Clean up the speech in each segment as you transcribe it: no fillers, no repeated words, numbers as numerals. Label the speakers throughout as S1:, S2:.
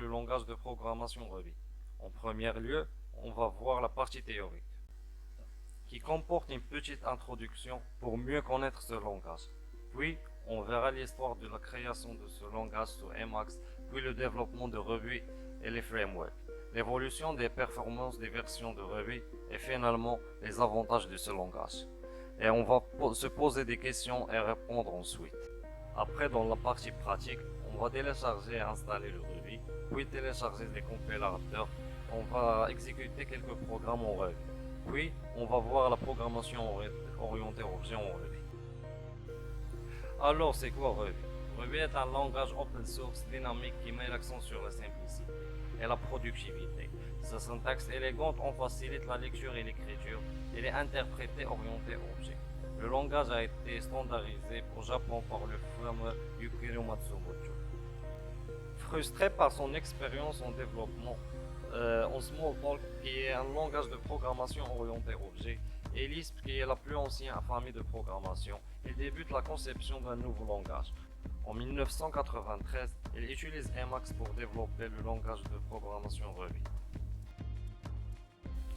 S1: le langage de programmation Ruby. En premier lieu, on va voir la partie théorique, qui comporte une petite introduction pour mieux connaître ce langage. Puis, on verra l'histoire de la création de ce langage sous Emacs, puis le développement de Ruby et les frameworks, l'évolution des performances des versions de Ruby et finalement les avantages de ce langage. Et on va se poser des questions et répondre ensuite. Après, dans la partie pratique, on va télécharger et installer le Ruby, puis télécharger les compilateurs. On va exécuter quelques programmes en Ruby. Puis, on va voir la programmation orientée objet en Ruby. Alors, c'est quoi Ruby? Ruby est un langage open source dynamique qui met l'accent sur la simplicité et la productivité. Sa syntaxe élégante en facilite la lecture et l'écriture. Elle est interprétée orientée objet. Le langage a été standardisé au Japon par le framework Yukiro Matsumoto. Frustré par son expérience en développement en Smalltalk, qui est un langage de programmation orienté objet, et Lisp, qui est la plus ancienne famille de programmation, il débute la conception d'un nouveau langage. En 1993, il utilise Emacs pour développer le langage de programmation Ruby.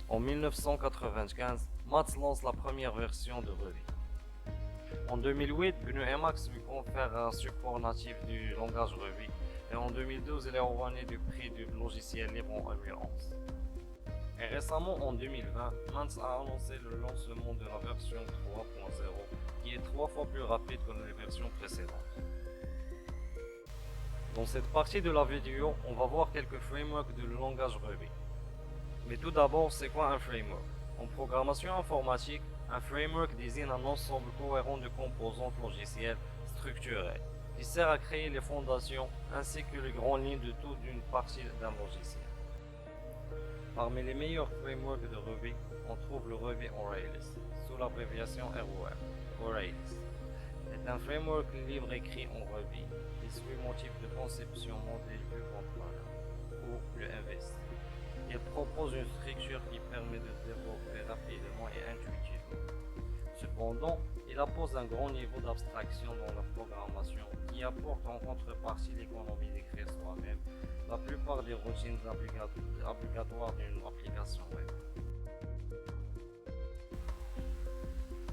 S1: En 1995, Mats lance la première version de Ruby. En 2008, GNU Emacs lui confère un support natif du langage Ruby, et en 2012, il est ordonné du prix du logiciel libre en 2011. Et récemment, en 2020, Mats a annoncé le lancement de la version 3.0, qui est 3 fois plus rapide que les versions précédentes. Dans cette partie de la vidéo, on va voir quelques frameworks de langage Ruby. Mais tout d'abord, c'est quoi un framework? En programmation informatique, un framework désigne un ensemble cohérent de composantes logicielles structurées, qui sert à créer les fondations ainsi que les grandes lignes de toute une partie d'un logiciel. Parmi les meilleurs frameworks de Ruby, on trouve le Ruby on Rails, sous l'abréviation ROR, ou Rails. C'est un framework libre écrit en Ruby, qui suit le motif de conception Model View Compiler, ou le MVC. Il propose une structure qui permet de développer rapidement et intuitivement. Cependant, il appose un grand niveau d'abstraction dans la programmation qui apporte en contrepartie l'économie d'écrire soi-même la plupart des routines obligatoires d'une application web.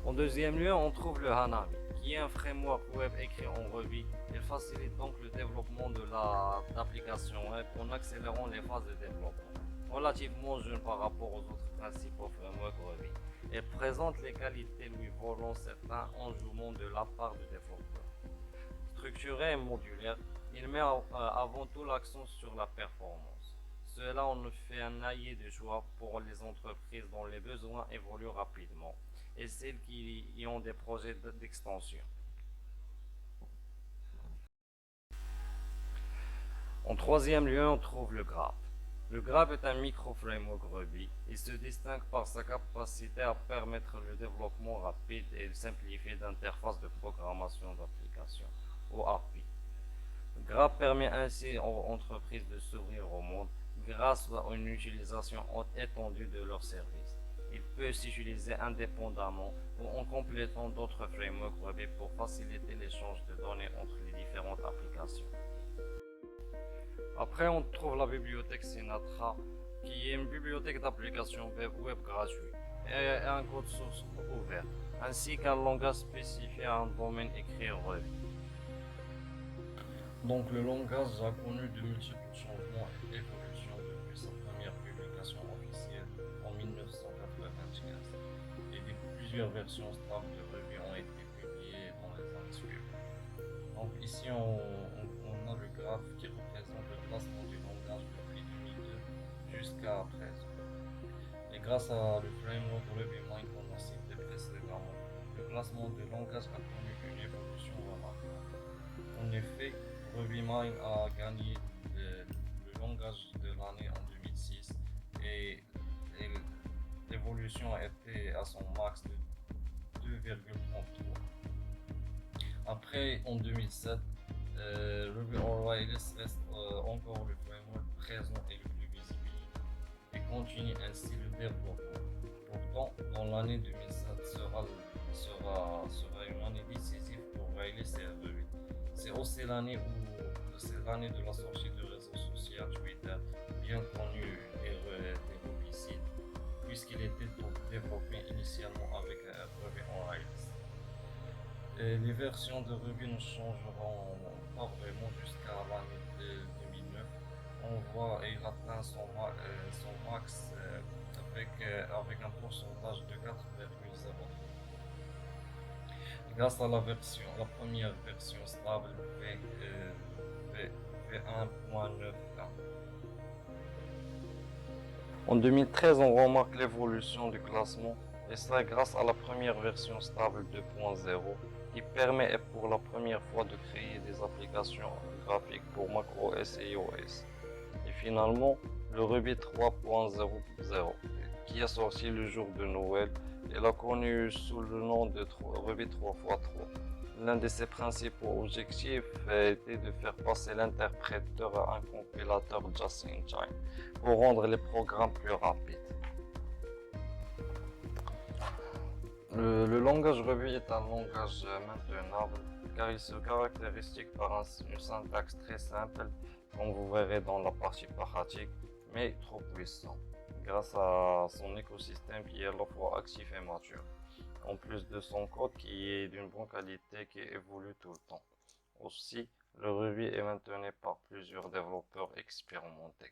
S1: En deuxième lieu, on trouve le Hanami, qui est un framework web écrit en Ruby. Il facilite donc le développement de l'application web en accélérant les phases de développement. Relativement jeune par rapport aux autres principaux frameworks Ruby. Il présente les qualités lui volant certains enjouements de la part du développeur. Structuré et modulaire, il met avant tout l'accent sur la performance. Cela en fait un allié de choix pour les entreprises dont les besoins évoluent rapidement et celles qui y ont des projets d'extension. En troisième lieu, on trouve le Graph. Le Graph est un micro-framework Ruby. Il se distingue par sa capacité à permettre le développement rapide et simplifié d'interfaces de programmation d'applications, ou API. Le Graph permet ainsi aux entreprises de s'ouvrir au monde grâce à une utilisation étendue de leurs services. Il peut s'utiliser indépendamment ou en complétant d'autres frameworks Ruby pour faciliter l'échange de données entre les différentes applications. Après, on trouve la bibliothèque Sinatra, qui est une bibliothèque d'applications web gratuite et un code source ouvert, ainsi qu'un langage spécifié à un domaine écrit en Ruby. Donc le langage a connu de multiples changements et évolutions depuis sa première publication officielle en 1995, et plusieurs versions stables de Ruby ont été publiées dans les années suivantes. Donc ici on a le graphe qui représente le classement du langage depuis 2002 jusqu'à présent. Et grâce à le framework RubyMine qu'on a cité précédemment, le classement de langage a connu une évolution remarquable. En effet, RubyMine a gagné le langage de l'année en 2006 et l'évolution a été à son max de 2,33. Après, en 2007, Ruby on Rails reste encore le framework présent et le plus visible et continue ainsi le développement. Pourtant, dans l'année 2007 sera une année décisive pour Rails et Ruby. C'est aussi l'année de la sortie du réseau social Twitter, bien connu des herbicides, puisqu'il était développé initialement avec Ruby on Rails. Et les versions de Ruby ne changeront pas vraiment jusqu'à l'année 2009. On voit il atteint son max avec un pourcentage de 4,0. Grâce à la première version stable V1.9. En 2013, on remarque l'évolution du classement, et ça grâce à la première version stable 2.0 qui permet pour la première fois de créer des applications graphiques pour macOS et iOS. Et finalement, le Ruby 3.0 qui est sorti le jour de Noël, il a connu sous le nom de Ruby 3x3. L'un de ses principaux objectifs était de faire passer l'interpréteur à un compilateur just-in-time pour rendre les programmes plus rapides. Le langage Ruby est un langage maintenable car il se caractérise par une syntaxe très simple, comme vous verrez dans la partie pratique, mais trop puissant, grâce à son écosystème qui est à la fois actif et mature, en plus de son code qui est d'une bonne qualité qui évolue tout le temps. Aussi, le Ruby est maintenu par plusieurs développeurs expérimentés.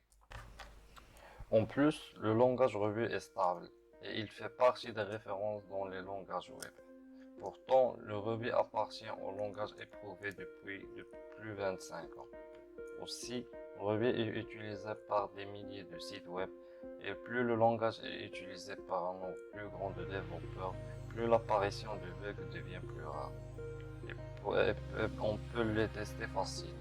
S1: En plus, le langage Ruby est stable et il fait partie des références dans les langages web. Pourtant, le Ruby appartient au langage éprouvé depuis plus de 25 ans. Aussi, Ruby est utilisé par des milliers de sites web et plus le langage est utilisé par un nombre plus grand de développeurs, plus l'apparition de bugs devient plus rare. Et on peut les tester facilement.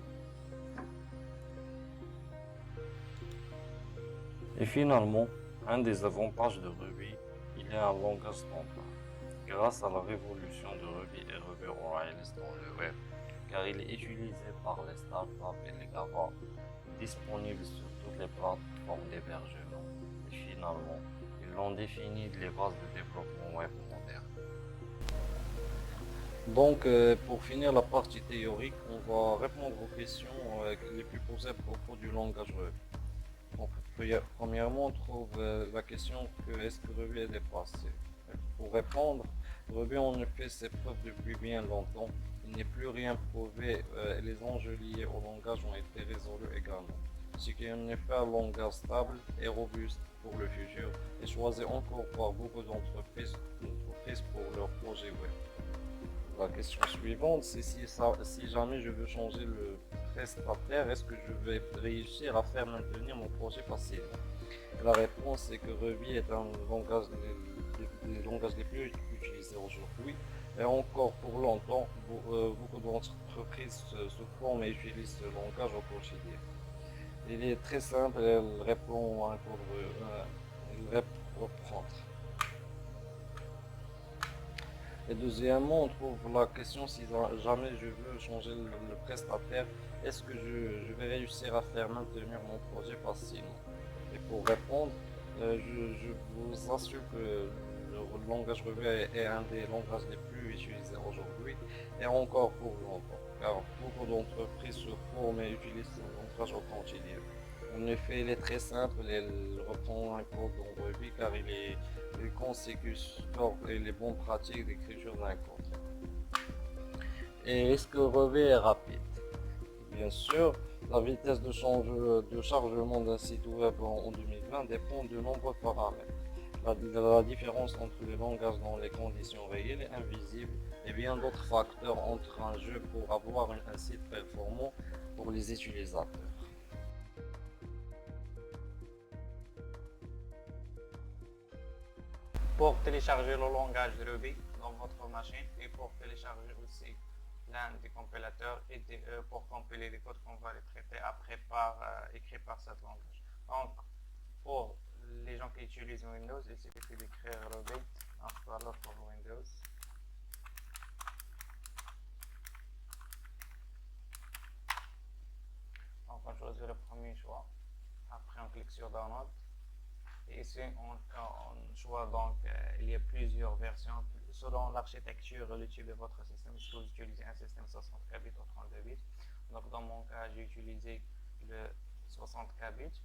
S1: Et finalement, un des avantages de Ruby, il est un langage standard. Grâce à la révolution de Ruby et Ruby on Rails dans le web, car il est utilisé par les startups et les GAFA, disponible sur toutes les plateformes d'hébergement. Et finalement, ils ont défini les bases de développement web moderne. Donc, pour finir la partie théorique, on va répondre aux questions les plus posées à propos du langage Ruby. Donc, premièrement, on trouve la question que est-ce que Ruby est dépassé? Pour répondre, Ruby en effet ses preuves depuis bien longtemps. Il n'est plus rien prouvé et les enjeux liés au langage ont été résolus également. Ce qui est en effet un langage stable et robuste pour le futur et choisi encore par beaucoup d'entreprises pour leurs projets web. La question suivante, c'est si jamais je veux changer le prestataire, est-ce que je vais réussir à faire maintenir mon projet facilement? La réponse est que Ruby est un langage des langages les plus utilisés aujourd'hui et encore pour longtemps, beaucoup d'entreprises se forment et utilisent ce langage au quotidien. Il est très simple et il répond à un code reprendre. Et deuxièmement, on trouve la question si jamais je veux changer le prestataire, est-ce que je vais réussir à faire maintenir mon projet facilement? Et pour répondre, je vous assure que le langage Ruby est un des langages les plus utilisés aujourd'hui et encore pour longtemps, car beaucoup d'entreprises se forment et utilisent ce langage au quotidien. En effet, il est très simple, il reprend un code en Ruby car il consécue les bonnes pratiques d'écriture d'un code. Et est-ce que Ruby est rapide? Bien sûr, la vitesse de chargement d'un site web en 2020 dépend de nombreux paramètres. La différence entre les langages dans les conditions réelles est invisible et bien d'autres facteurs entrent en jeu pour avoir un site performant pour les utilisateurs.
S2: Pour télécharger le langage de Ruby dans votre machine et pour télécharger aussi l'un des compilateurs et pour compiler les codes qu'on va les traiter après écrits par ce langage. Donc, pour les gens qui utilisent Windows, il suffit d'écrire Ruby installer pour Windows. Donc, on choisit le premier choix. Après, on clique sur Download. Et ici, on choisit donc, il y a plusieurs versions selon l'architecture et le type de votre système. Si vous utilisez un système 64 bits ou 32 bits, donc dans mon cas, j'ai utilisé le 60 kbits.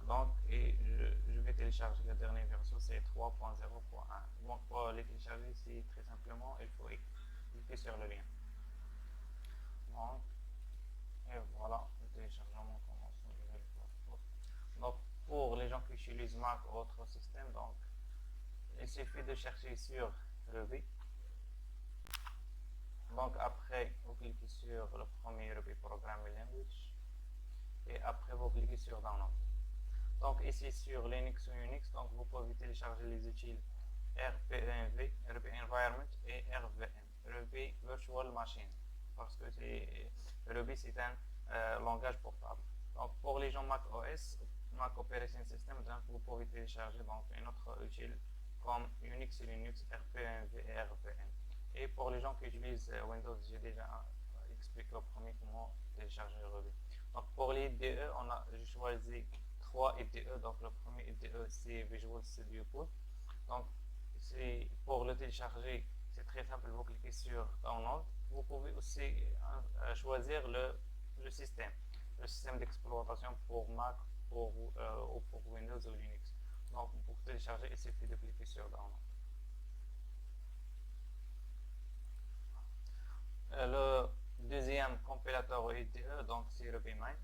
S2: Donc, et je vais télécharger la dernière version, c'est 3.0.1. Donc, pour les télécharger, c'est très simplement, il faut cliquer sur le lien. Donc, et voilà, le téléchargement commence. Donc, pour les gens qui utilisent Mac ou autre système, donc, il suffit de chercher sur Ruby. Donc, après, vous cliquez sur le premier Ruby Programming Language. Et après, vous cliquez sur Download. Donc, ici sur Linux ou Unix, donc, vous pouvez télécharger les utiles RPenv, Ruby Environment et RVM, Ruby Virtual Machine. Parce que Ruby, c'est un langage portable. Donc, pour les gens Mac OS, Mac Operating System, donc, vous pouvez télécharger donc, un autre utile comme Unix et Linux, RPenv et RVM. Et pour les gens qui utilisent Windows, j'ai déjà expliqué au premier comment télécharger Ruby. Donc, pour les IDE, j'ai choisi 3 IDE. Donc, le premier IDE, c'est Visual Studio Code. Donc, pour le télécharger, c'est très simple, vous cliquez sur Download. Vous pouvez aussi choisir le système d'exploitation pour Mac ou pour Windows ou Linux. Donc, pour télécharger, il suffit de cliquer sur Download. Le deuxième compilateur IDE, donc c'est RubyMine,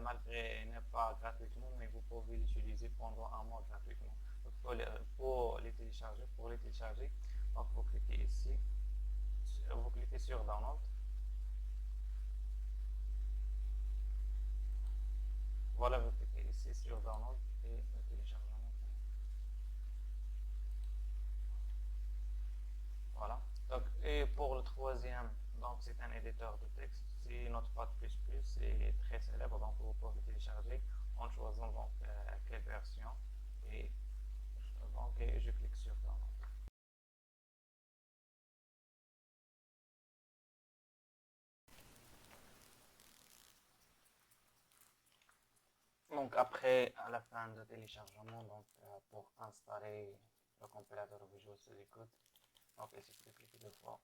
S2: malgré n'est pas gratuitement, mais vous pouvez l'utiliser pendant un mois gratuitement. Donc, pour les télécharger, donc vous cliquez ici, vous cliquez sur Download. Voilà, vous cliquez ici sur Download et le téléchargement. Voilà. Donc, et pour le troisième, donc c'est un éditeur de texte, c'est Notepad++, c'est très célèbre, donc vous pouvez télécharger en choisissant donc quelle version et donc je clique sur Download. Donc après, à la fin de téléchargement, donc pour installer le compilateur Visual Studio Code, donc il suffit de cliquer deux fois.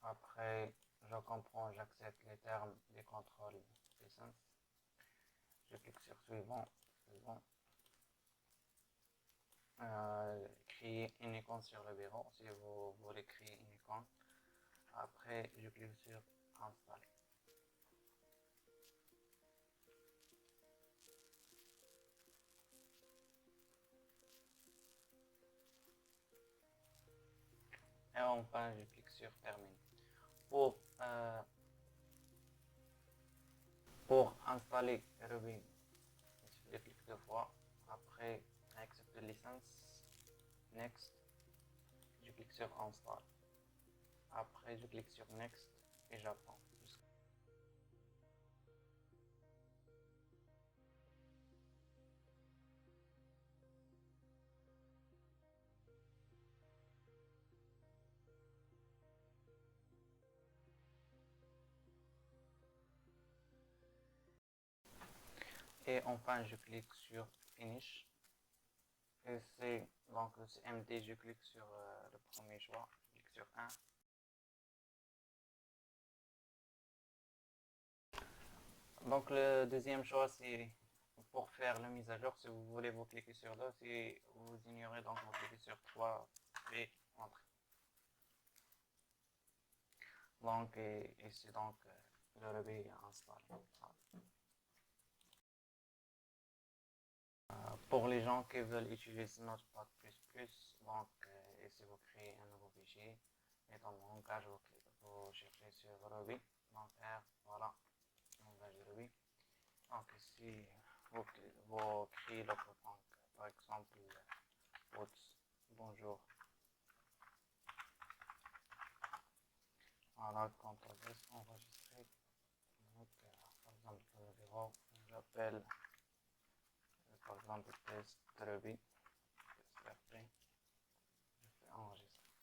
S2: Après, je comprends, j'accepte les termes des contrôles licence. Je clique sur suivant, suivant. Créer une icône sur le bureau si vous voulez créer une icône. Après, je clique sur installer. Et enfin, je clique sur terminer. Pour installer Ruby, je clique deux fois. Après, accepter licence. Next. Je clique sur install. Après, je clique sur next et j'attends. Et enfin, je clique sur finish. Et c'est donc le CMD, je clique sur le premier choix. Je clique sur 1. Donc le deuxième choix, c'est pour faire la mise à jour. Si vous voulez, vous cliquez sur 2. Si vous ignorez, donc vous cliquez sur 3 et entrée. Donc ici, donc le Ruby installé. Pour les gens qui veulent utiliser Notepad++, donc ici vous créez un nouveau fichier. Et dans le langage, vous cherchez sur Ruby. Donc R, voilà, langage Ruby. Donc ici, vous créez l'autre banque. Par exemple, bonjour. Voilà, CTRL S, enregistrer. Donc, par exemple, le bureau, j'appelle, par exemple, test Ruby. Après, je fais enregistrer.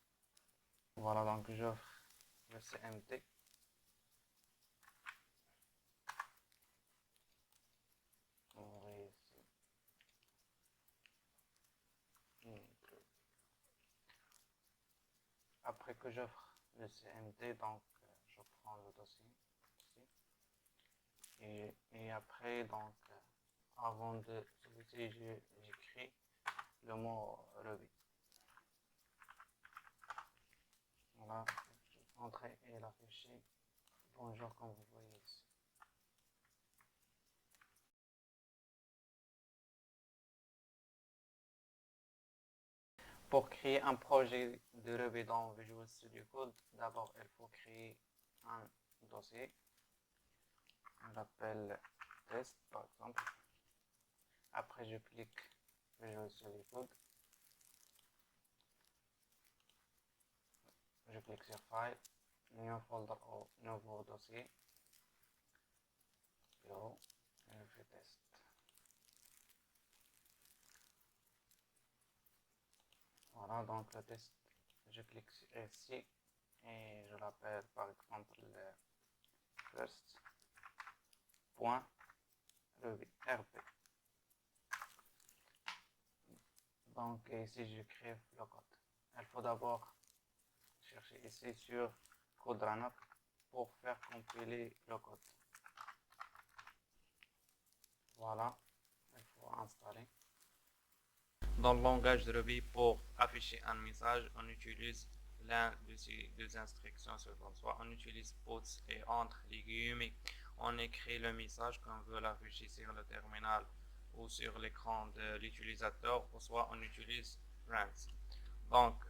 S2: Voilà, donc j'offre le CMT. Après que j'offre le CMD, donc je prends le dossier ici. Et après, donc avant de sauvegarder, j'écris le mot Ruby. Voilà, entrée et l'afficher. Bonjour, comme vous voyez ici. Pour créer un projet de Ruby dans Visual Studio Code, d'abord il faut créer un dossier. On l'appelle test par exemple. Après je clique Visual Studio Code. Je clique sur File, New Folder ou Nouveau dossier. Bureau, et je fais test. Voilà, donc le test, je clique ici et je l'appelle par exemple first.ruby. Donc ici je crée le code. Il faut d'abord chercher ici sur CodeRunner pour faire compiler le code. Voilà, il faut installer. Dans le langage de Ruby, pour afficher un message, on utilise l'un de ces deux instructions suivantes. Soit on utilise puts et entre les guillemets, on écrit le message qu'on veut l'afficher sur le terminal ou sur l'écran de l'utilisateur, ou soit on utilise runs. Donc,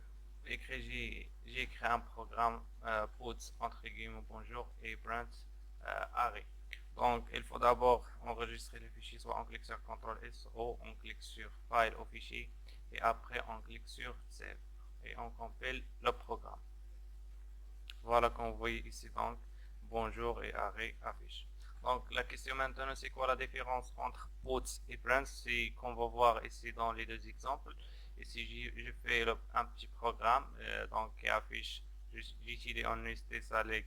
S2: j'ai écrit un programme puts entre guillemets bonjour et print array. Donc, il faut d'abord enregistrer le fichier, soit on clique sur CTRL-S ou on clique sur File au fichier et après on clique sur Save et on compile le programme. Voilà comme vous voyez ici donc, bonjour et array affiche. Donc, la question maintenant, c'est quoi la différence entre puts et print? C'est qu'on va voir ici dans les deux exemples. Ici, je fais un petit programme donc, qui affiche, j'utilise en UST-SALIG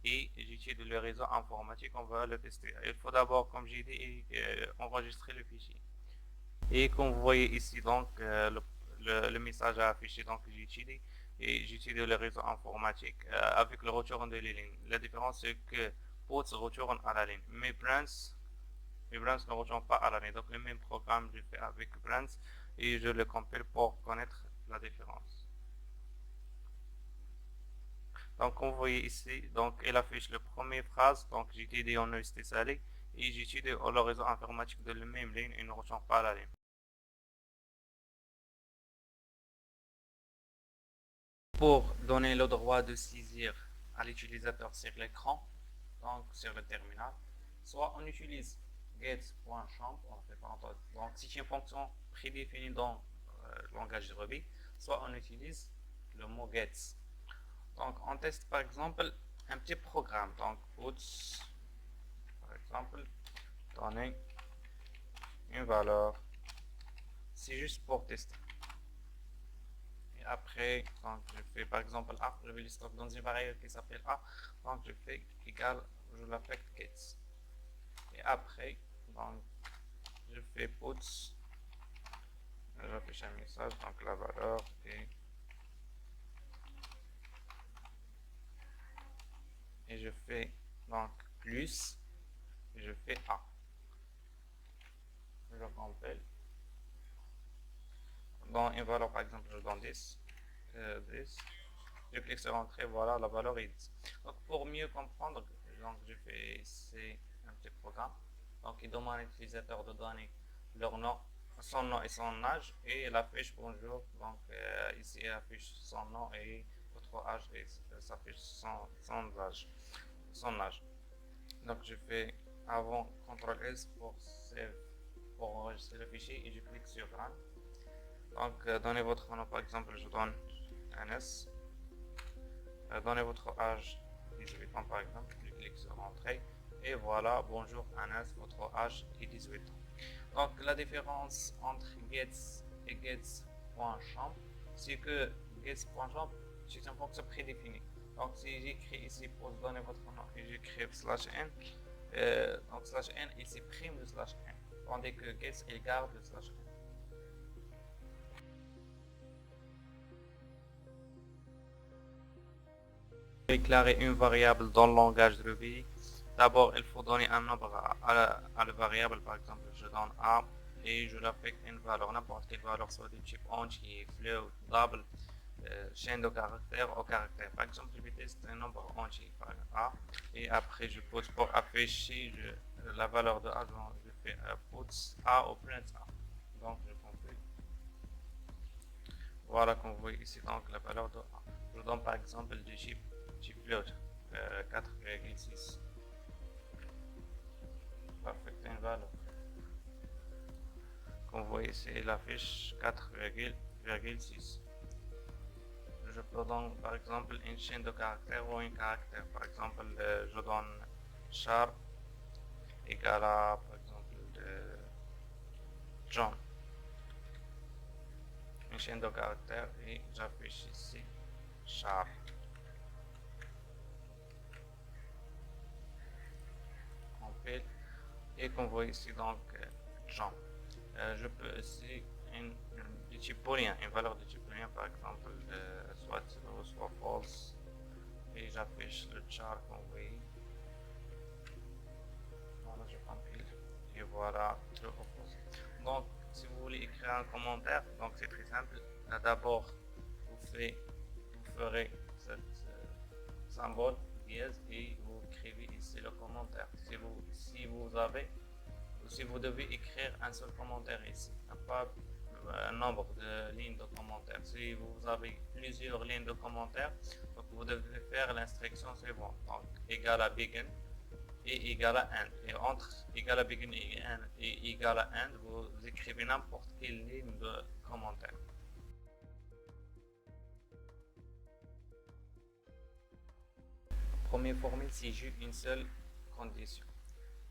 S2: et j'utilise le réseau informatique, on va le tester. Il faut d'abord, comme j'ai dit, enregistrer le fichier. Et comme vous voyez ici, donc, le message à afficher, donc j'utilise et j'utilise le réseau informatique avec le retour de les lignes. La différence, c'est que puts retourne à la ligne, mais Branch ne retourne pas à la ligne. Donc, le même programme, je fais avec Branch et je le compile pour connaître la différence. Donc, comme vous voyez ici, donc, il affiche la première phrase, donc j'utilise en UST-SALIG et j'utilise le réseau informatique de la même ligne et ne retourne pas à la ligne. Pour donner le droit de saisir à l'utilisateur sur l'écran, donc sur le terminal, soit on utilise get.champ, donc c'est une fonction prédéfinie dans le langage de Ruby, soit on utilise le mot get. Donc on teste par exemple un petit programme, donc puts par exemple donner une valeur, c'est juste pour tester. Après, donc je fais par exemple A, je vais le stocker dans une variable qui s'appelle A, donc je fais égal, je l'affecte gets. Et après, donc je fais puts, j'affiche un message, donc la valeur et je fais donc plus, et je fais A. Je compile. Dans une valeur par exemple, je donne 10. Je clique sur entrée, voilà, la valeur est 10. Donc pour mieux comprendre, donc je fais ici un petit programme. Donc il demande à l'utilisateur de donner leur nom, son nom et son âge, et il affiche bonjour. Donc ici il affiche son nom et votre âge et s'affiche son âge. Donc je fais avant CTRL-S pour save, pour enregistrer le fichier et je clique sur Run. Donc donnez votre nom, par exemple je donne NS. Donnez votre âge 18 ans par exemple, je clique sur entrée et voilà, bonjour Anas, votre âge est 18 ans. Donc la différence entre gets et gets.champ, c'est que gets.champ c'est une fonction prédéfinie. Donc si j'écris ici pour donner votre nom et j'écris /n, donc /n il supprime le /n, tandis que gets il garde le /n. Déclarer une variable dans le langage de Ruby, D'abord, il faut donner un nombre à la variable. Par exemple, je donne A et je l'affecte une valeur, n'importe quelle valeur, soit du type entier, float, double, chaîne de caractères au caractère. Par exemple, je vais tester un nombre entier par A et après je pose pour afficher la valeur de A, je fais puts A au print A. Donc je compile. Voilà comme vous voyez ici donc la valeur de A. Je donne par exemple du type float 4,6. Affecter une valeur. Comme vous voyez ici, il affiche 4,6. Je peux donner par exemple une chaîne de caractères ou un caractère. Par exemple, je donne char égale à par exemple John. Une chaîne de caractères et j'affiche ici char. Compile. Et comme vous voyez ici donc John. Je peux aussi du type booléen, une valeur de type booléen par exemple soit true soit false et j'affiche le char comme vous voyez. Voilà, je compile et voilà true ou false. Donc si vous voulez écrire un commentaire, donc c'est très simple. D'abord vous ferez cette symbole dièse et vous écrivez ici le commentaire. Si vous devez écrire un seul commentaire ici, pas un nombre de lignes de commentaires. Si vous avez plusieurs lignes de commentaires, donc vous devez faire l'instruction suivante. Donc égal à begin et égal à end. Et entre égal à begin et égal à end, vous écrivez n'importe quelle ligne de commentaire. Première formule, si j'ai une seule condition,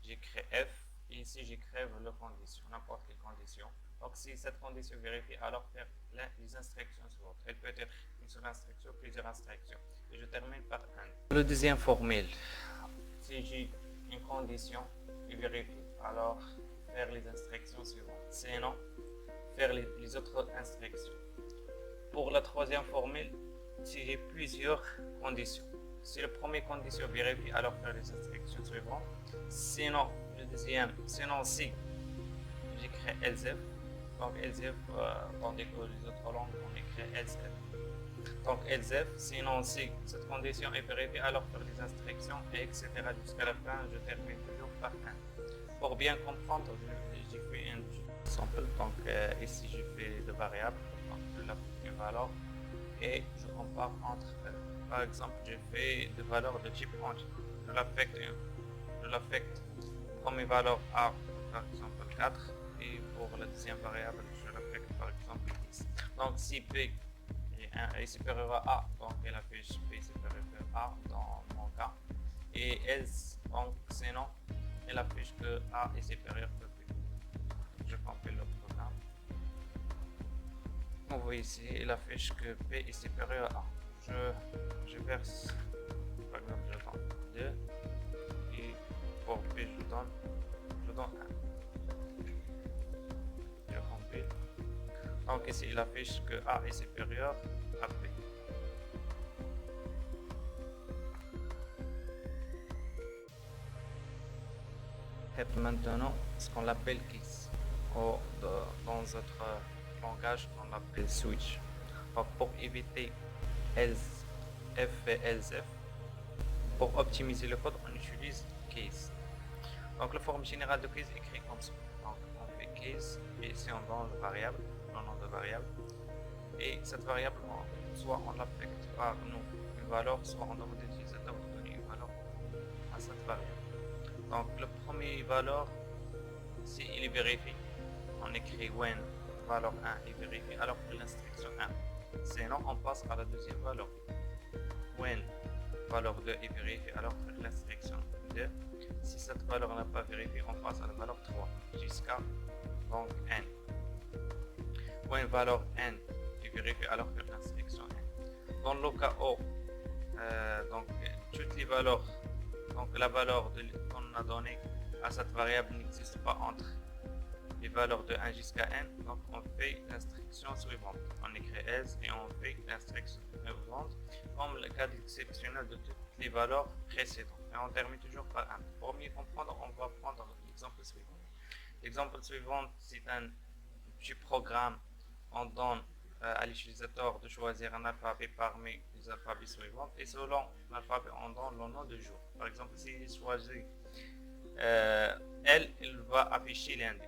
S2: j'écris F. Et ici, j'écrive la condition, n'importe quelle condition. Donc, si cette condition vérifie, alors faire les instructions suivantes. Elle peut être une seule instruction, plusieurs instructions. Et je termine par un. Le deuxième formule, si j'ai une condition et vérifie, alors faire les instructions suivantes. Sinon, faire les autres instructions. Pour la troisième formule, si j'ai plusieurs conditions. Si la première condition vérifie, alors faire les instructions suivantes. Sinon, le deuxième, sinon si j'écris else. Donc else, tandis que les autres langues on écrit else. Donc else, sinon si cette condition est vérifiée, alors faire les instructions et etc. jusqu'à la fin, je termine toujours par un. Pour bien comprendre, j'ai fait un sample. Donc ici je fais de variables, donc je l'applique une valeur et je compare entre par exemple, j'ai fait des valeurs de type entier. Je l'affecte comme une valeur A, par exemple 4, et pour la deuxième variable, je l'affecte par exemple 10. Donc si P est supérieur à A, donc elle affiche P supérieur à A dans mon cas. Et else, donc sinon, elle affiche que A est supérieur à P. Je compile le programme. Vous voyez ici, il affiche que P est supérieur à A. Je verse, par exemple, je donne 2 et pour P je donne 1. Je compile. Donc ici il affiche que A est supérieur à P. Et maintenant ce qu'on appelle case. Dans notre langage on l'appelle switch. Donc, pour éviter else f et else, pour optimiser le code, on utilise case. Donc la forme générale de case est écrite comme ça. Donc on fait case et ici on donne le variable, le nom de variable. Et cette variable, soit on l'affecte par nous une valeur, soit on demande à l'utilisateur de donner une valeur à cette variable. Donc le premier valeur, si il est vérifié, on écrit when valeur 1 est vérifiée alors que l'instruction 1. Sinon, on passe à la deuxième valeur. When valeur 2 est vérifiée, alors que l'instruction 2. Si cette valeur n'est pas vérifiée, on passe à la valeur 3 jusqu'à donc n. When valeur n est vérifiée, alors que l'instruction n. Dans le cas où donc toutes les valeurs, donc la valeur qu'on a donnée à cette variable n'existe pas entre les valeurs de 1 jusqu'à n, donc on fait l'instruction suivante. On écrit else et on fait l'instruction suivante, comme le cas exceptionnel de toutes les valeurs précédentes. Et on termine toujours par 1. Pour mieux comprendre, on va prendre l'exemple suivant. L'exemple suivant, c'est un petit programme. On donne à l'utilisateur de choisir un alphabet parmi les alphabets suivants, et selon l'alphabet, on donne le nom de jour. Par exemple, s'il choisit il va afficher lundi.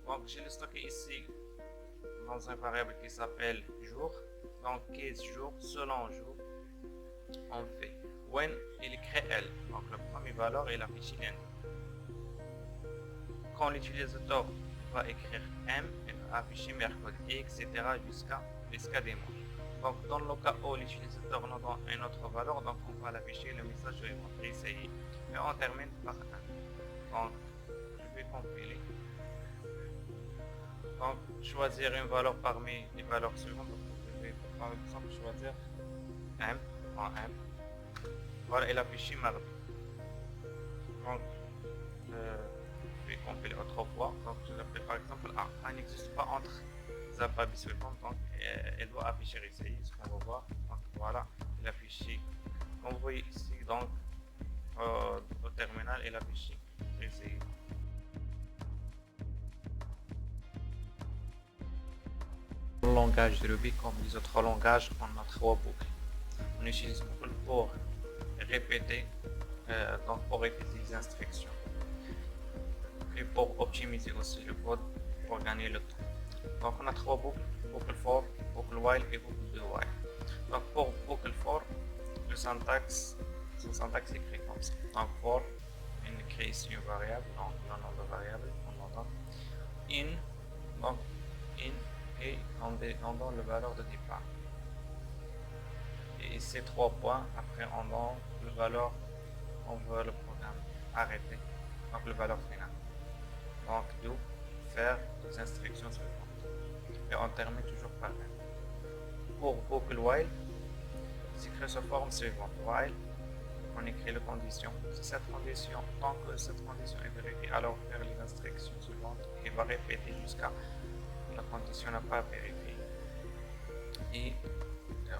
S2: Donc, je l'ai stocké ici dans une variable qui s'appelle jour. Donc, 15 jours, selon jour, on fait when il crée L. Donc, la première valeur est affichée lundi. Quand l'utilisateur va écrire M, il va afficher mercredi, et etc. jusqu'à dimanche. Donc, dans le cas où l'utilisateur nous donne une autre valeur, donc on va l'afficher le message suivant. Essayer. Et on termine par 1. Donc, je vais compiler. Donc, choisir une valeur parmi les valeurs suivantes. Donc, je vais par exemple choisir M en M. Voilà, il affiche mardi. Donc, je vais compiler autrefois. Donc, je l'appelle par exemple A. A n'existe pas entre les alphabets suivants. Donc, elle doit afficher ici, ce qu'on va voir. Donc, voilà, il affiche. Comme vous voyez ici, donc, au terminal, il affiche ici. Le langage de Ruby, comme les autres langages, on a 3 boucles. On utilise boucle pour répéter, les instructions, et pour optimiser aussi le code pour gagner le temps. Donc on a 3 boucles: boucle for, boucle while et boucle do while. Donc pour boucle for, son syntaxe est écrit comme ça. Donc for, on crée ici une variable, donc le nom de variable, on entend in, donc in, et on donne la valeur de départ. Et ces 3 points, après on donne la valeur, on veut le programme arrêter, donc la valeur finale. Donc do, faire les instructions suivantes. Et on termine toujours par 1. Pour boucle while, c'est écrit sous forme suivante. While, on écrit la condition. Si cette condition, tant que cette condition est vérifiée, alors faire les instructions suivantes et va répéter jusqu'à la condition n'a pas vérifié. Et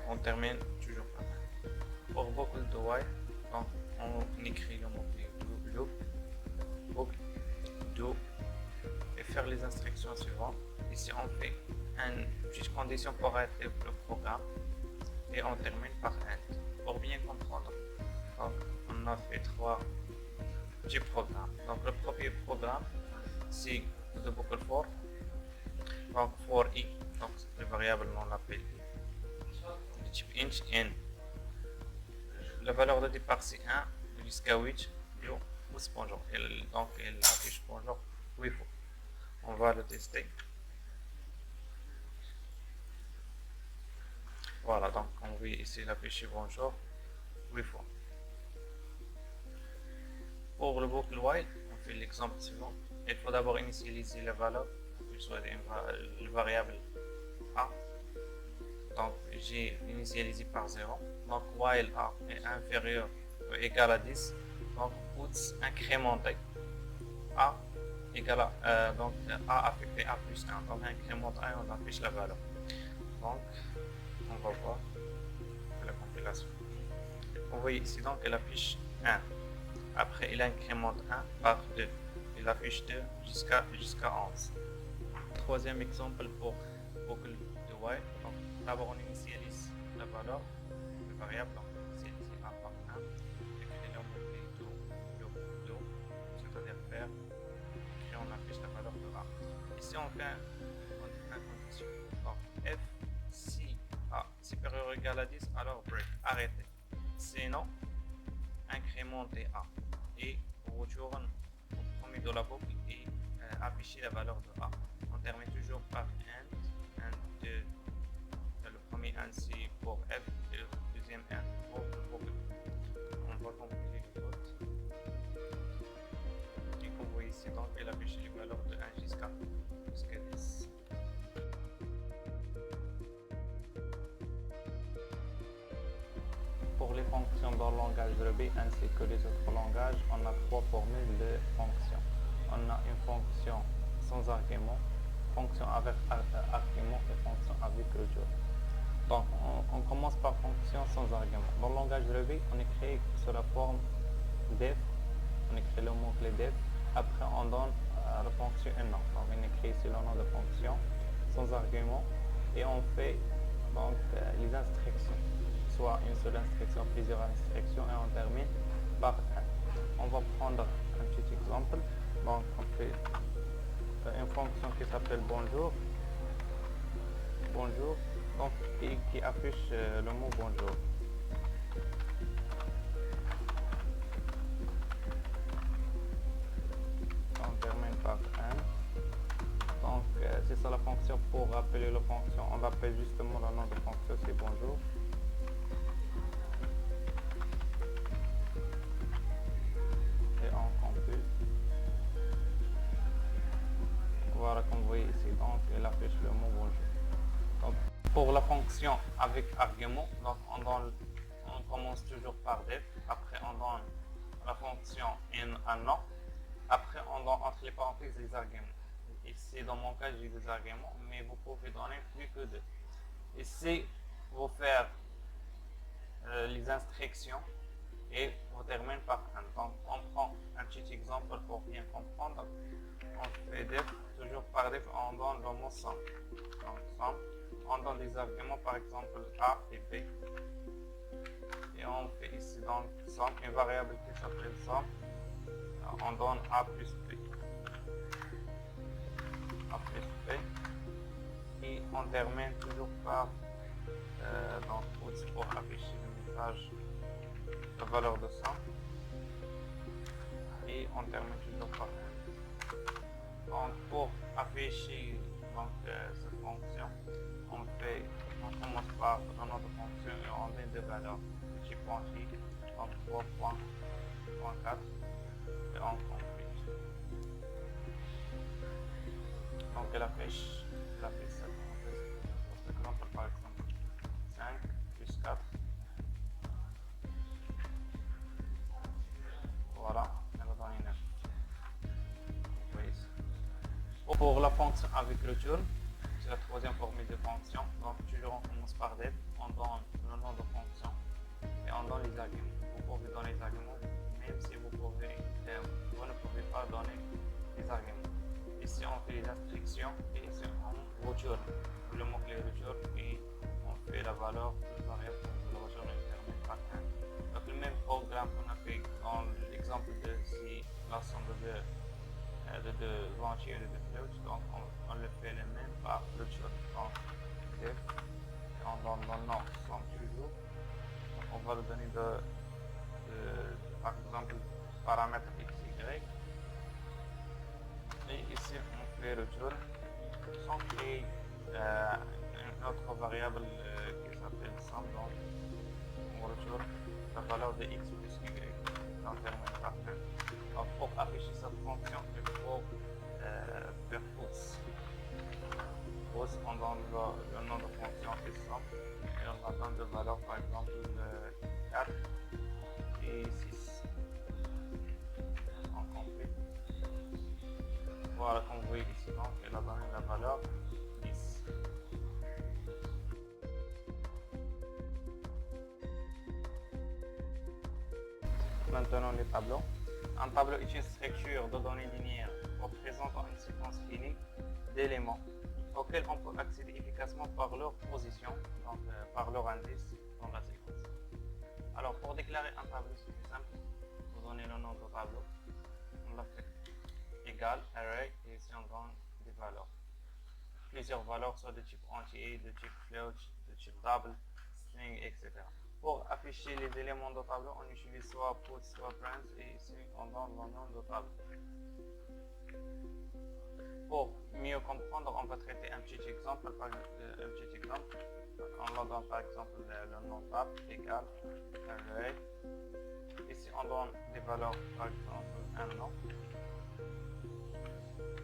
S2: on termine toujours par 1. Pour boucle de while, donc on écrit le mot-clé loop, boucle, do, et faire les instructions suivantes. Ici on fait une petite condition pour arrêter le programme, et on termine par end. Pour bien comprendre, donc on a fait 3 petits programmes. Donc le premier programme, c'est le boucle for. Donc for i, donc la variable non appelle i, de type int n. La valeur de départ c'est 1 jusqu'à 8, ou bonjour. Donc elle affiche bonjour 8 fois. On va le tester. Voilà, donc on voit ici l'afficher bonjour 8 fois. Pour le boucle while, on fait l'exemple suivant. Il faut d'abord initialiser la valeur, soit la variable a. Donc j'ai initialisé par 0. Donc while a est inférieur ou égal à 10, donc puts incrémenté a égale à donc a affecté a plus 1. Donc incrémente 1 et on affiche la valeur. Donc on va voir la compilation. Vous voyez ici, donc elle affiche 1. Après il incrémente 1 par 2. Il affiche 2 jusqu'à 11. Troisième exemple pour boucle de while. Donc d'abord on initialise la valeur de variable, donc on initialise a par 1. Écrit le mot-clé do, c'est-à-dire faire, et on affiche la valeur de a. Ici on fait une condition. Donc f si a supérieur ou égal à 10, alors break, arrêtez. Sinon, incrémentez a et retourne au premier de la boucle et afficher la valeur de a. On termine toujours par end, le premier ainsi pour f et le deuxième end pour le boucle. On va compiler le code. Et comme vous voyez ici, donc elle affiche les valeurs de 1 jusqu'à 10. Pour les fonctions dans le langage de Ruby ainsi que les autres langages, on a 3 formules de fonctions. On a une fonction sans argument, fonction avec argument et fonction avec retour. Donc, on commence par fonction sans argument. Dans le langage Ruby, on écrit sous la forme def, on écrit le mot-clé def, après on donne la fonction un nom. Donc, on écrit ici le nom de fonction sans argument et on fait donc les instructions, soit une seule instruction, plusieurs instructions et on termine par un. On va prendre un petit exemple. Donc, on fait une fonction qui s'appelle bonjour. Bonjour. Donc, qui affiche le mot bonjour. On termine par un. Donc, c'est ça la fonction. Pour rappeler la fonction, on appelle justement le nom de fonction, c'est bonjour. Et on compile. Voilà, comme vous voyez ici, donc elle affiche le mot bonjour. Donc, pour la fonction avec argument, donc on commence toujours par def, après on donne la fonction un nom, après on donne entre les parenthèses les arguments. Ici, dans mon cas, j'ai des arguments, mais vous pouvez donner plus que deux. Ici, vous faites les instructions et vous terminez par un. Donc, on prend un petit exemple pour bien comprendre. On fait def, toujours par def, on donne le mot somme. Donc, somme, on donne des arguments, par exemple A et B. Et on fait ici donc somme, une variable qui s'appelle somme. On donne A plus B. A plus B. Et on termine toujours par donc pour afficher le message, la valeur de somme. Et on termine toujours par 1. Donc pour afficher donc, cette fonction, on commence par un autre fonction et on met des valeurs de type entier, donc 3.4 et on complète. Donc elle affiche cette fonction. Par exemple 5 plus 4. Voilà, elle va donner 9. Pour la fonction avec return, c'est la troisième formule de fonction. Donc toujours on commence par def, on donne le nom de fonction et on donne les arguments. Vous pouvez donner les arguments, même si vous ne pouvez pas donner les arguments. Ici on fait les instructions et ici on return le mot-clé return et on fait la valeur de la variable de return et termine par 1. Donc le même programme qu'on a fait dans l'exemple de si l'ensemble de deux entiers et de deux floats, donc on le fait le même par return. Donc def, et on donne le nom somme toujours. Donc on va le donner par exemple paramètre x, y. Et ici on fait return sans créer une autre variable qui s'appelle somme. Donc on return la valeur de x plus y. On termine par 1. Donc pour afficher cette fonction, il faut faire puts. Puts, on donne le nom de fonction qui est somme et on donne deux valeurs, par exemple 4 et 6. On complète. Voilà, comme vous voyez ici, donc elle a donné la valeur 10. Maintenant les tableaux. Un tableau est une structure de données linéaires représentant une séquence finie d'éléments auxquels on peut accéder efficacement par leur position, donc par leur indice dans la séquence. Alors pour déclarer un tableau, c'est plus simple. Vous donnez le nom du tableau, on l'a fait égal, array, et ici on donne des valeurs. Plusieurs valeurs, soit de type entier, de type float, de type double, string, etc. Pour afficher les éléments du tableau, on utilise soit put, soit print, et ici on donne le nom du tableau. Pour mieux comprendre, on va traiter un petit exemple. On leur donne par exemple le nom tab égal array. Ici on donne des valeurs, par exemple un nom,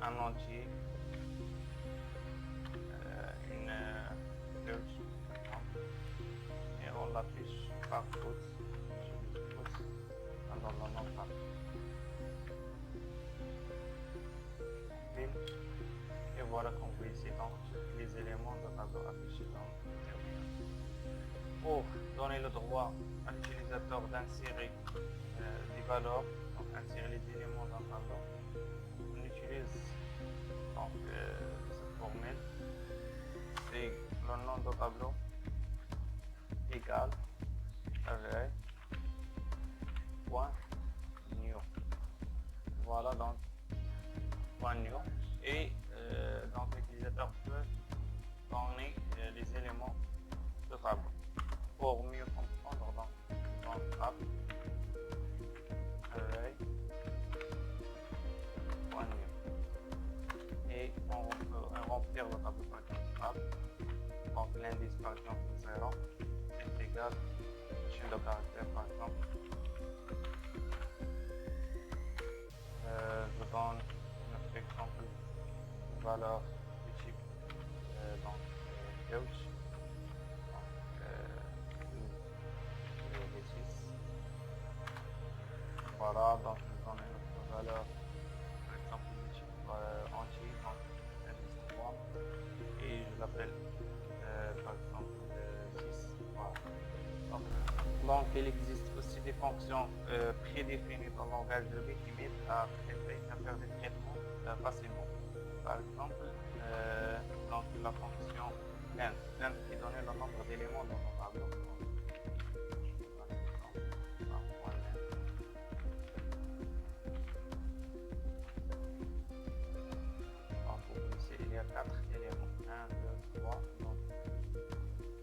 S2: un entier, une float, et on l'affiche par put, on donne le nom tab. éléments de tableau affichés dans le terminal. Pour donner le droit à l'utilisateur d'insérer des valeurs, donc insérer les éléments dans le tableau, on utilise donc cette formule. C'est le nom de tableau égal array point new. Voilà, donc point new. Et donc l'utilisateur peut donner les éléments de tableau. Pour mieux comprendre, dans le tab array point new. Et on peut remplir le tableau par exemple. Donc l'indice par exemple 0 est égal à chaîne de caractères par exemple. Je donne notre exemple une valeur du type donc gauche, donc les 6. Voilà, donc je donne une autre valeur par exemple du type entier, donc indice 3, et je l'appelle par exemple 6. Voilà. Donc il existe aussi des fonctions prédéfinies dans le langage de B qui m'aident à faire des traitements facilement. Par exemple, donc la fonction length qui donne le nombre d'éléments dans le tableau. Donc ici il y a 4 éléments, 1, 2, 3, donc,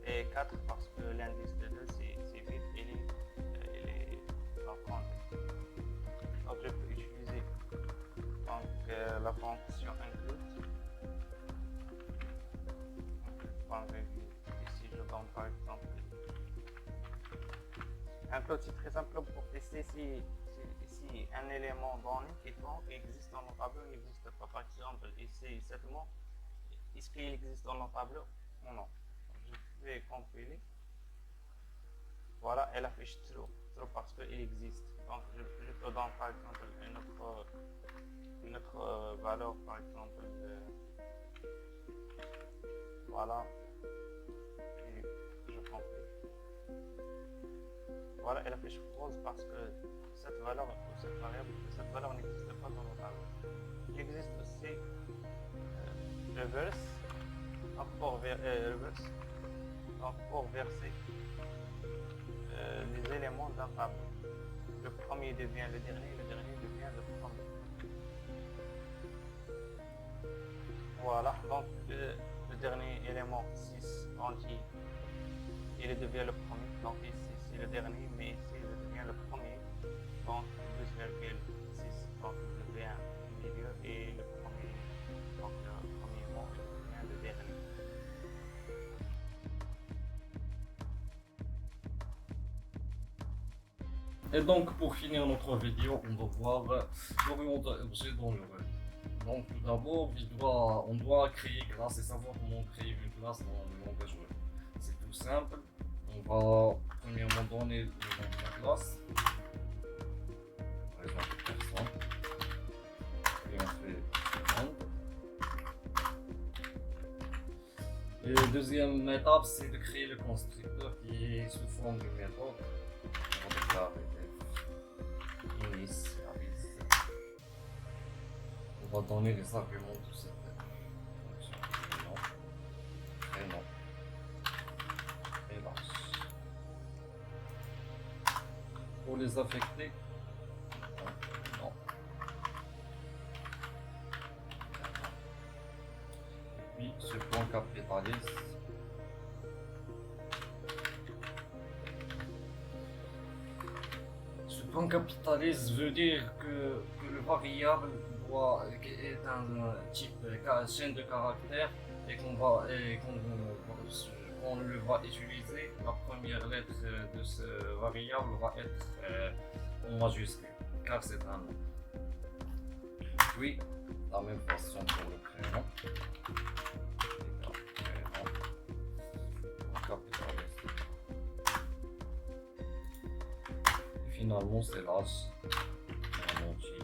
S2: et 4 parce que l'indice de 2 c'est vide, il est vacant. Donc je peux utiliser donc, la fonction include. Ici je donne par exemple include, c'est très simple pour tester si un élément donné qui existe dans le tableau n'existe pas. Par exemple ici cette mot, est-ce qu'il existe dans le tableau ou non? Je vais compiler. Voilà, elle affiche true parce qu'il existe. Donc je peux donner par exemple une autre valeur, par exemple voilà, et je compile. Voilà, elle affiche rose parce que cette valeur ou cette variable, cette valeur n'existe pas dans le tableau. Il existe aussi reverse, donc pour reverse, donc pour verser les éléments d'un tableau. Le premier devient le dernier devient le premier. Voilà, donc le dernier élément 6 entier, il devient le premier. Donc ici c'est le dernier, mais ici il devient le premier. Donc 12,6, donc il devient le milieu, et le premier, donc le premier mot il devient le dernier.
S1: Et donc pour finir notre vidéo, on va voir l'orientation objet dans le web. Donc tout d'abord, on doit créer classe et savoir comment créer une classe dans le langage web. C'est tout simple. On va premièrement donner le nom de la classe. Par exemple personne. Et on fait seconde. Et la deuxième étape, c'est de créer le constructeur qui est sous forme de méthode. On va déclarer initialize. On va donner les arguments de cette fonction. Prénom et l'âge. Pour les affecter, non. Et puis ce point capitalise. Ce point capitalise veut dire que le variable est un type chaîne de caractères et qu'on le va utiliser. La première lettre de ce variable va être en majuscule car c'est un nom. Puis la même façon pour le prénom. Et finalement c'est l'âge en entier.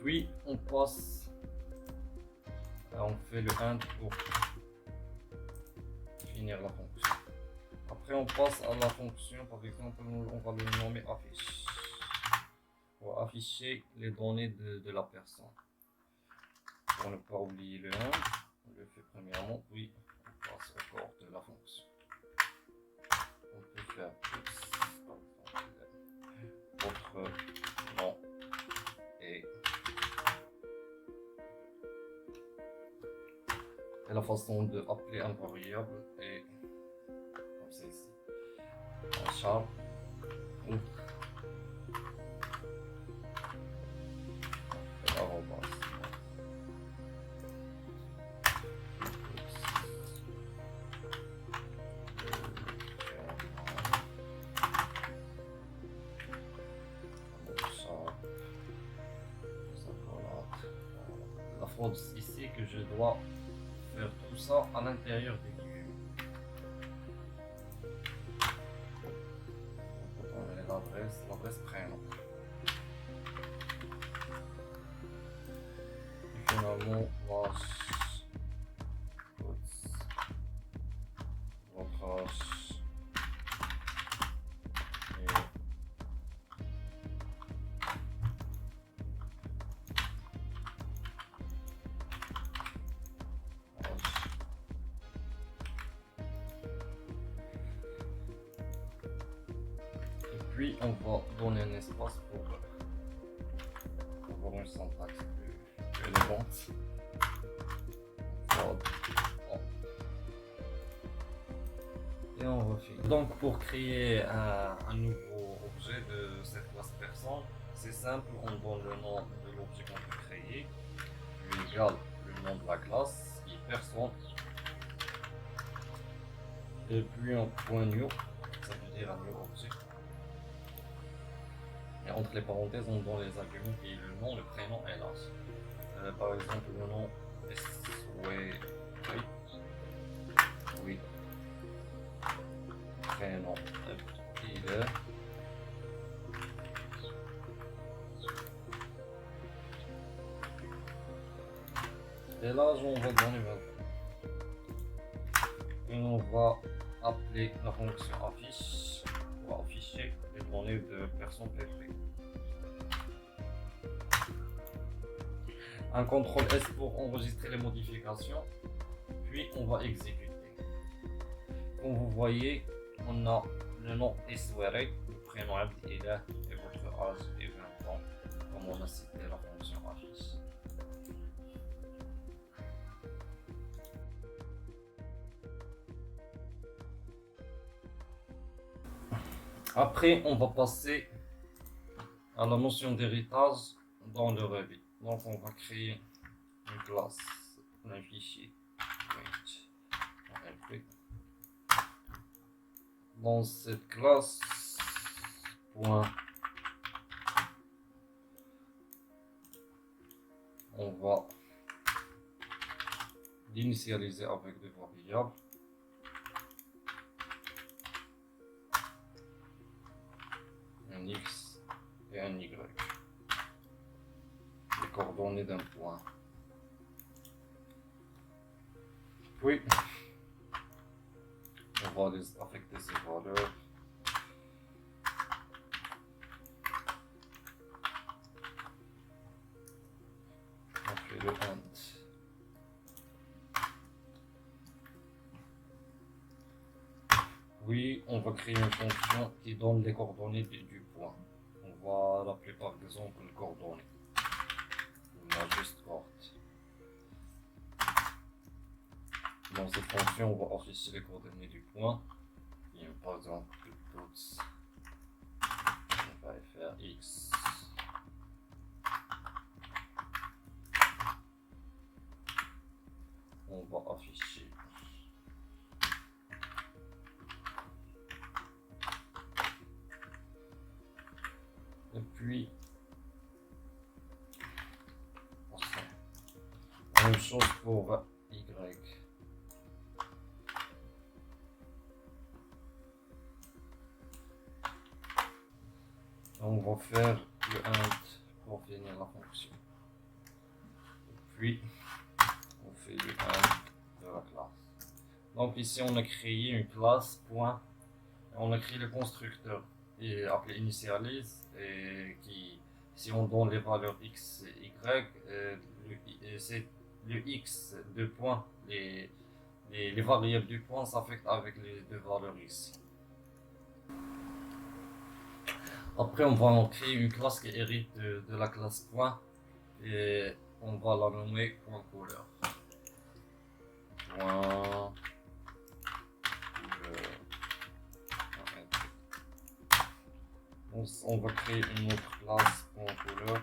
S1: Puis on passe, on fait le end pour finir la fonction. Après on passe à la fonction, par exemple on va le nommer affiche. Pour afficher les données de la personne. Pour ne pas oublier le 1, on le fait premièrement, puis on passe au corps de la fonction. On peut faire plus, par exemple, votre nom et la façon d'appeler un variable est comme ceci. Un char ou arrobas. La faute ici que je dois faire tout ça à l'intérieur des guillemets. On peut donner l'adresse prénom. Et finalement, vache, votre âge et puis on va donner un espace pour avoir une syntaxe plus élégante. Et on refait. Donc pour créer un nouveau objet de cette classe personne, c'est simple, on donne le nom de l'objet qu'on veut créer, lui égale le nom de la classe, qui est personne, et puis un point new, ça veut dire un new objet. Et entre les parenthèses, on donne les arguments qui est le nom, le prénom et l'âge. Par exemple, le nom est oui. Prénom il est et l'âge on va donner 20. Et on va appeler la fonction affiche pour afficher les données de personne PP. Un CTRL S pour enregistrer les modifications, puis on va exécuter. Comme vous voyez, on a le nom Eswere, le prénom Abdilah et votre âge est 20 ans, comme on a cité la fonction affiche. Après, on va passer à la notion d'héritage dans le Ruby. Donc, on va créer une classe, un fichier. Dans cette classe, point, on va l'initialiser avec des variables. Un X et un Y. Les coordonnées d'un point. Puis, on va les affecter ces valeurs. On fait le end. Puis, on va créer une fonction qui donne les coordonnées du point. On va l'appeler par exemple une coordonnée. On a juste courte. Dans cette fonction, on va afficher les coordonnées du point. Et par exemple, puts, on va faire x. On va afficher et puis la même chose pour y. On va faire le int pour finir la fonction. puis on fait le 1 de la classe. Donc ici on a créé une classe point, on a créé le constructeur et appelé initialize et qui, si on donne les valeurs x et y, c'est le x de point, les variables du point s'affectent avec les deux valeurs ici. Après, on va en créer une classe qui hérite de la classe point et on va la nommer point couleur. Point couleur. On va créer une autre classe point couleur.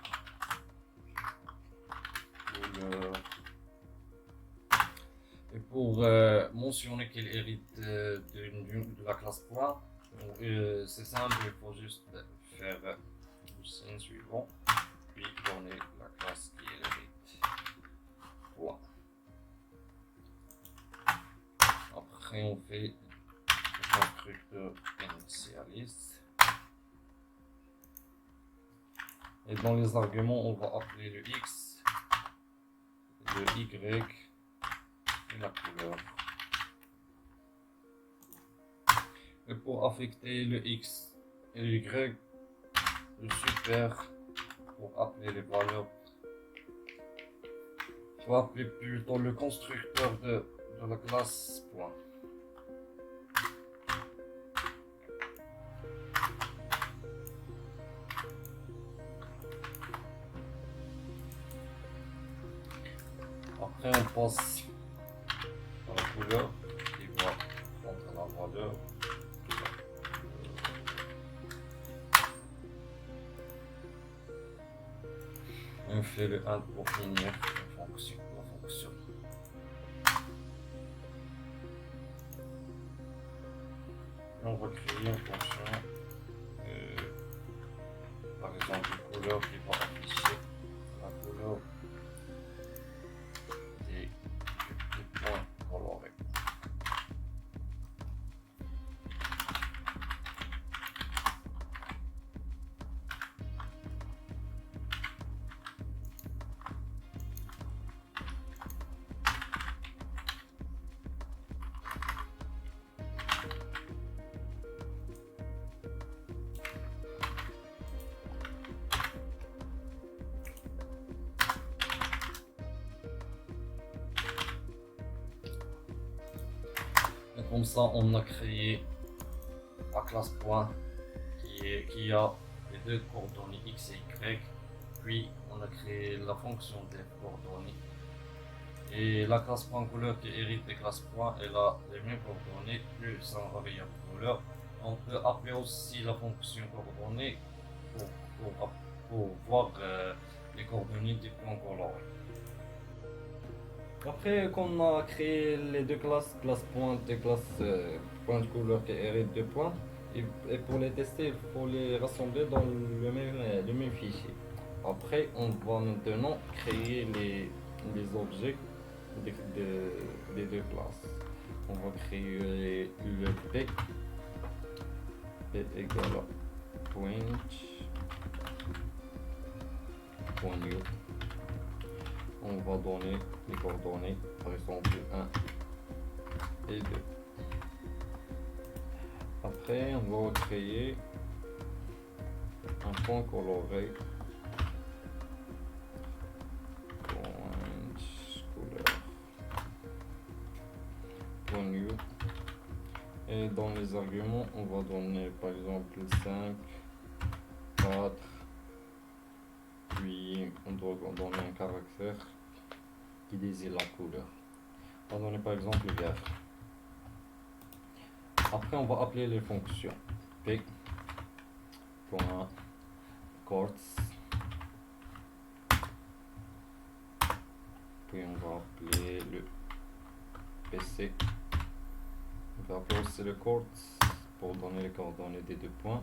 S1: Et pour mentionner qu'elle hérite de la classe point, c'est simple, il faut juste faire le signe suivant, puis donner la classe qui hérite. Point. Après, on fait le constructeur initialiste. Et dans les arguments, on va appeler le x, le y et la couleur. Et pour affecter le x et le y, le super pour appeler les valeurs, je vais appeler plutôt le constructeur de la classe point. Après on passe à la couleur qui va prendre la valeur. On fait le 1 pour finir la fonction. Et on va créer une fonction, par exemple une couleur qui va afficher la couleur des points colorés. Et comme ça, on a créé la classe point qui a les deux coordonnées x et y. Puis on a créé la fonction des coordonnées. Et la classe point couleur qui hérite des classes point, elle a les mêmes coordonnées plus un variable couleur. On peut appeler aussi la fonction coordonnée pour voir les coordonnées des points colorés. Après qu'on a créé les deux classes, classe point et classe point de couleur qui héritent de points, et pour les tester, il faut les rassembler dans le même fichier. Après, on va maintenant créer les objets des deux classes. On va créer le p égale à point new. On va donner les coordonnées, par exemple 1 et 2. Après, on va créer un point coloré. Point new. Et dans les arguments, on va donner par exemple 5, 4, puis on doit donner un caractère qui désigne la couleur. On va donner par exemple le vert. Après, on va appeler les fonctions p point quartz, puis on va appeler le pc. On va appeler aussi le quartz pour donner les coordonnées des deux points.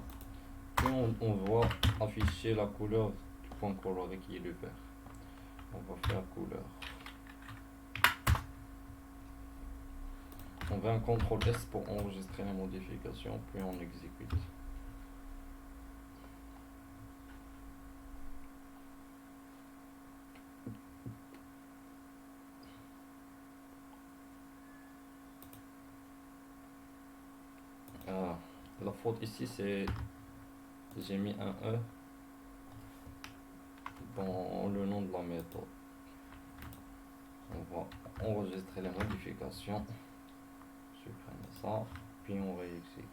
S1: Puis on va afficher la couleur du point coloré qui est le vert. On va faire couleur. On va un CTRL S pour enregistrer la modification, puis on exécute.
S3: faute ici, c'est j'ai mis un E dans le nom de la méthode. On va enregistrer les modifications, supprimer ça, puis on réexécute.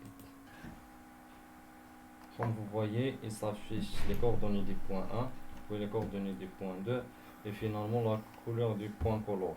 S3: Comme vous voyez, il s'affiche les coordonnées du point 1, puis les coordonnées du point 2 et finalement la couleur du point color.